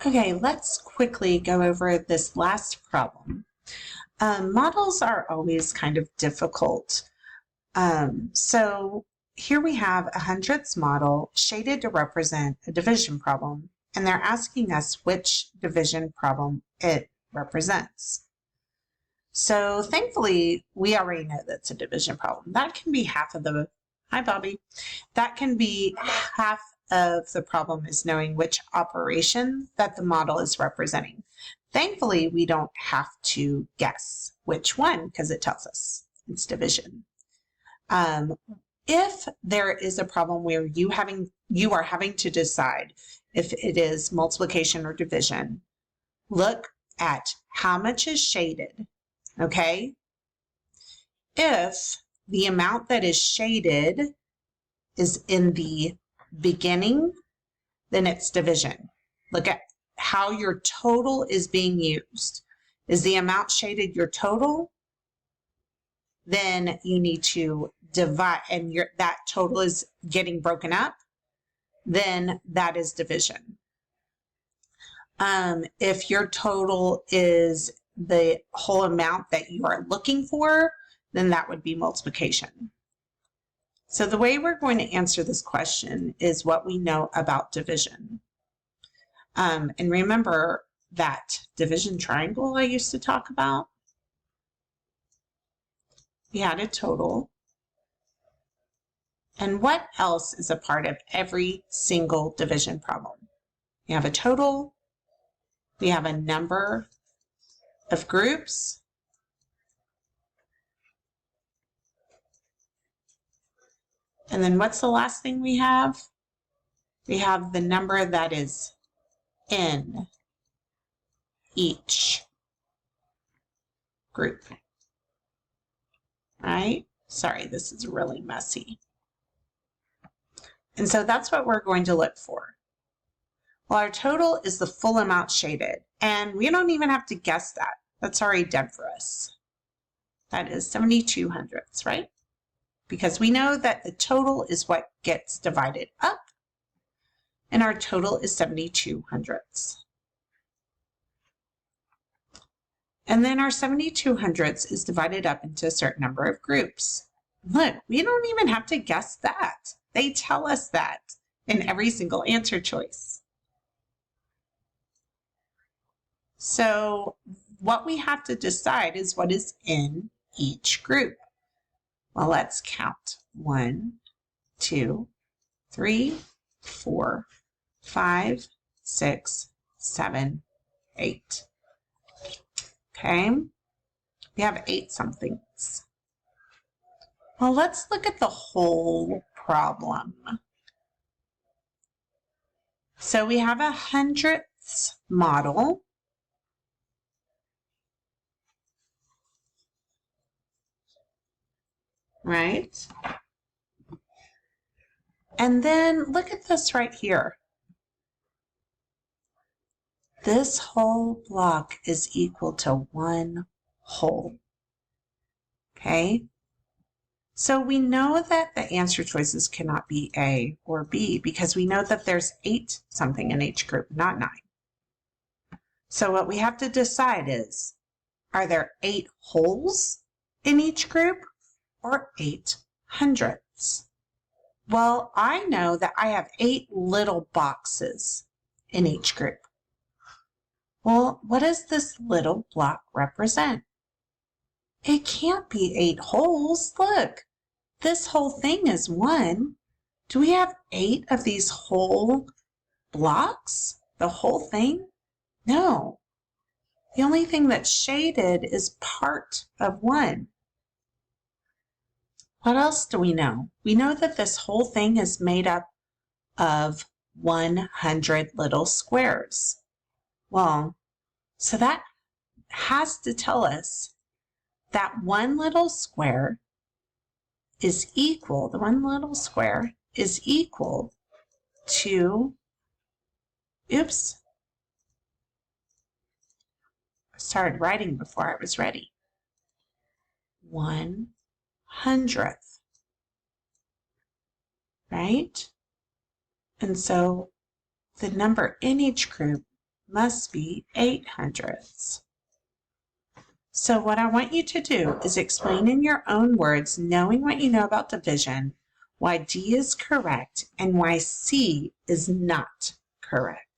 Okay, let's quickly go over this last problem. Models are always kind of difficult. So here we have a hundredths model shaded to represent a division problem, and they're asking us which division problem it represents. So thankfully, we already know that's a division problem. That can be half of the, hi Bobby, that can be half of the problem is knowing which operation that the model is representing. Thankfully, we don't have to guess which one because it tells us it's division. If there is a problem where you are having to decide if it is multiplication or division, look at how much is shaded, okay? If the amount that is shaded is in the beginning, then it's division. Look at how your total is being used. Is the amount shaded your total? Then you need to divide, and that total is getting broken up, then that is division. If your total is the whole amount that you are looking for, then that would be multiplication. So the way we're going to answer this question is what we know about division. And remember that division triangle I used to talk about? We had a total. And what else is a part of every single division problem? We have a total, we have a number of groups, and then what's the last thing we have? We have the number that is in each group. Right? Sorry, this is really messy. And so that's what we're going to look for. Well, our total is the full amount shaded, and we don't even have to guess that. That's already done for us. That is 72 hundredths, right? Because we know that the total is what gets divided up, and our total is 72 hundredths. And then our 72 hundredths is divided up into a certain number of groups. Look, we don't even have to guess that. They tell us that in every single answer choice. So what we have to decide is what is in each group. Well, let's count. 1, 2, 3, 4, 5, 6, 7, 8. Okay, we have 8 somethings. Well, let's look at the whole problem. So we have a hundredths model. Right? And then look at this right here. This whole block is equal to 1 whole. Okay? So we know that the answer choices cannot be A or B because we know that there's 8 something in each group, not 9. So what we have to decide is, are there 8 wholes in each group or 8 hundredths? Well, I know that I have 8 little boxes in each group. Well, what does this little block represent? It can't be 8 wholes. Look, this whole thing is 1. Do we have 8 of these whole blocks? The whole thing? No. The only thing that's shaded is part of 1. What else do we know? We know that this whole thing is made up of 100 little squares. Well, so that has to tell us that one little square is equal, the one little square is equal to, oops, I started writing before I was ready, 1/100th, right? And so the number in each group must be 8/100ths. So what I want you to do is explain in your own words, knowing what you know about division, why D is correct and why C is not correct.